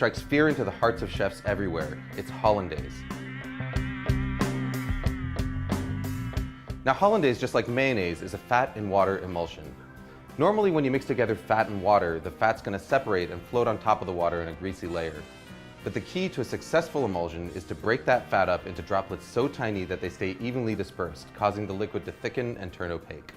strikes fear into the hearts of chefs everywhere. It's Hollandaise. Now Hollandaise, just like mayonnaise, is a fat and water emulsion. Normally when you mix together fat and water, the fat's going to separate and float on top of the water in a greasy layer. But the key to a successful emulsion is to break that fat up into droplets so tiny that they stay evenly dispersed, causing the liquid to thicken and turn opaque.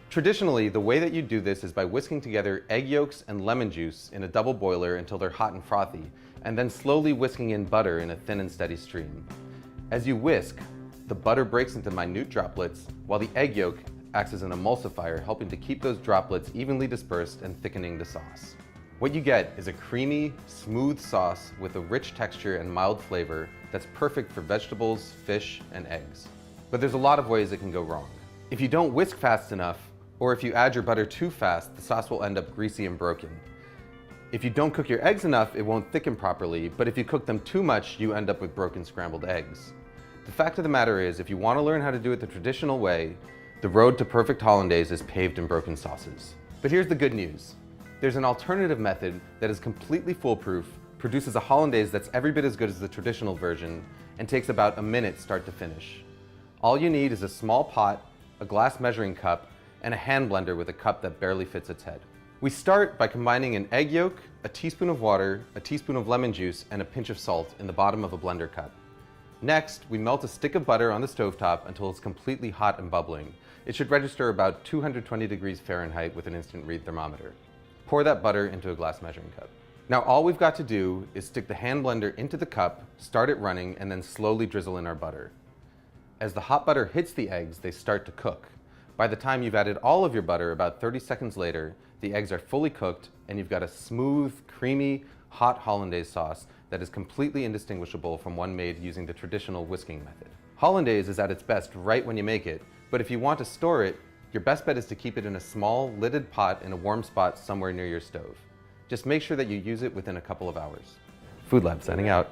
Traditionally, the way that you do this is by whisking together egg yolks and lemon juice in a double boiler until they're hot and frothy, and then slowly whisking in butter in a thin and steady stream. As you whisk, the butter breaks into minute droplets, while the egg yolk acts as an emulsifier, helping to keep those droplets evenly dispersed and thickening the sauce. What you get is a creamy, smooth sauce with a rich texture and mild flavor that's perfect for vegetables, fish, and eggs. But there's a lot of ways it can go wrong. If you don't whisk fast enough, or if you add your butter too fast, the sauce will end up greasy and broken. If you don't cook your eggs enough, it won't thicken properly, but if you cook them too much, you end up with broken scrambled eggs. The fact of the matter is, if you want to learn how to do it the traditional way, the road to perfect Hollandaise is paved in broken sauces. But here's the good news. There's an alternative method that is completely foolproof, produces a Hollandaise that's every bit as good as the traditional version, and takes about a minute start to finish. All you need is a small pot, a glass measuring cup, and a hand blender with a cup that barely fits its head. We start by combining an egg yolk, a teaspoon of water, a teaspoon of lemon juice, and a pinch of salt in the bottom of a blender cup. Next, we melt a stick of butter on the stovetop until it's completely hot and bubbling. It should register about 220 degrees Fahrenheit with an instant read thermometer. Pour that butter into a glass measuring cup. Now all we've got to do is stick the hand blender into the cup, start it running, and then slowly drizzle in our butter. As the hot butter hits the eggs, they start to cook. By the time you've added all of your butter, about 30 seconds later, the eggs are fully cooked and you've got a smooth, creamy, hot Hollandaise sauce that is completely indistinguishable from one made using the traditional whisking method. Hollandaise is at its best right when you make it, but if you want to store it, your best bet is to keep it in a small, lidded pot in a warm spot somewhere near your stove. Just make sure that you use it within a couple of hours. Food Lab signing out.